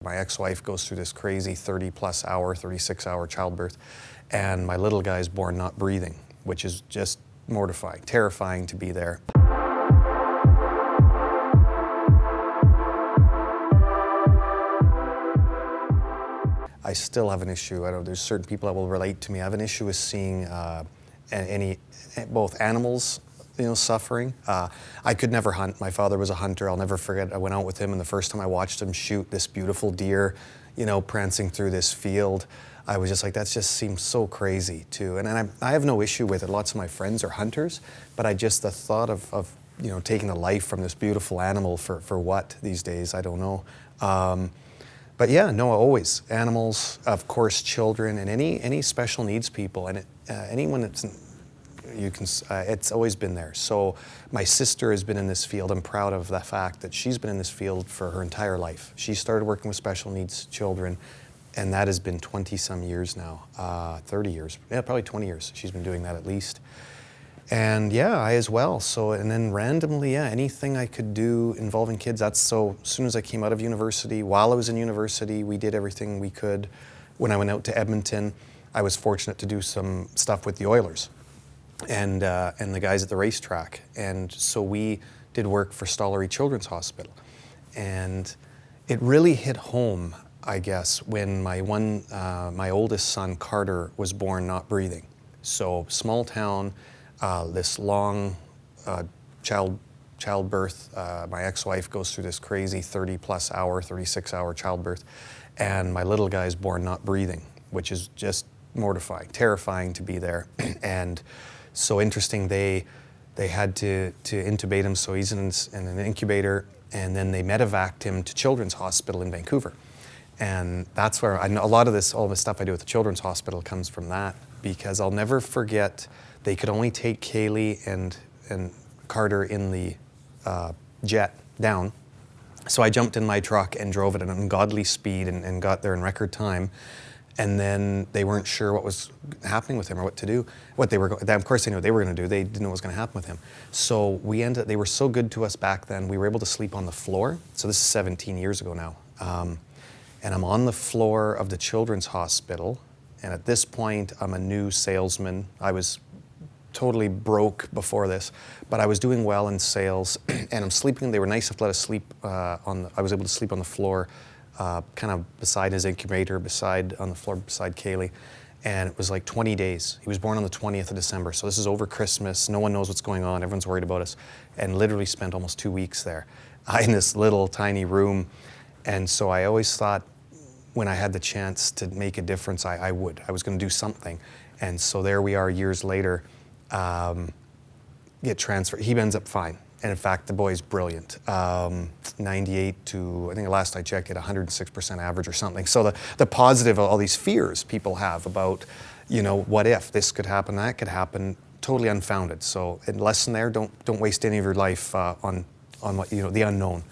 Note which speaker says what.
Speaker 1: My ex-wife goes through this crazy 30-plus hour, 36-hour childbirth, and my little guy is born not breathing, which is just mortifying, terrifying to be there. I still have an issue. I know there's certain people that will relate to me. I have an issue with seeing both animals, suffering. I could never hunt. My father was a hunter. I'll never forget. I went out with him, and the first time I watched him shoot this beautiful deer, prancing through this field, I was just like, that just seems so crazy too. And I have no issue with it. Lots of my friends are hunters, but the thought of taking a life from this beautiful animal for what these days, I don't know. But yeah, no, always animals, of course, children, and any special needs people, and anyone that's it's always been there. So my sister has been in this field. I'm proud of the fact that she's been in this field for her entire life. She started working with special needs children, and that has been 20-some years now, 30 years, yeah, probably 20 years. She's been doing that at least. And yeah, I as well. So, and then randomly, yeah, anything I could do involving kids. As soon as I came out of university, while I was in university, we did everything we could. When I went out to Edmonton, I was fortunate to do some stuff with the Oilers and the guys at the racetrack. And so we did work for Stollery Children's Hospital. And it really hit home, I guess, when my oldest son, Carter, was born not breathing. So small town, this long childbirth. My ex-wife goes through this crazy 30-plus hour, 36-hour childbirth, and my little guy is born not breathing, which is just mortifying, terrifying to be there. And so interesting, they had to intubate him, so he's in an incubator, and then they medevaced him to Children's Hospital in Vancouver. And that's where I know all the stuff I do at the Children's Hospital comes from that, because I'll never forget, they could only take Kaylee and Carter in the jet down. So I jumped in my truck and drove at an ungodly speed and got there in record time. And then they weren't sure what was happening with him or what to do. Of course they knew what they were going to do. They didn't know what was going to happen with him. So they were so good to us back then. We were able to sleep on the floor. So this is 17 years ago now. And I'm on the floor of the Children's Hospital. And at this point, I'm a new salesman. I was totally broke before this, but I was doing well in sales, and I'm sleeping. They were nice enough to let us sleep I was able to sleep on the floor, kind of beside his incubator, on the floor beside Kaylee, and it was like 20 days. He was born on the 20th of December, so this is over Christmas. No one knows what's going on. Everyone's worried about us, and literally spent almost 2 weeks there in this little tiny room. And so I always thought, when I had the chance to make a difference, I would. I was going to do something. And so there we are years later, get transferred. He ends up fine. And in fact, the boy's brilliant. 98 to, I think the last I checked, at 106% average or something. So the positive of all these fears people have about, what if this could happen, that could happen, totally unfounded. So a lesson there, don't waste any of your life on what, the unknown.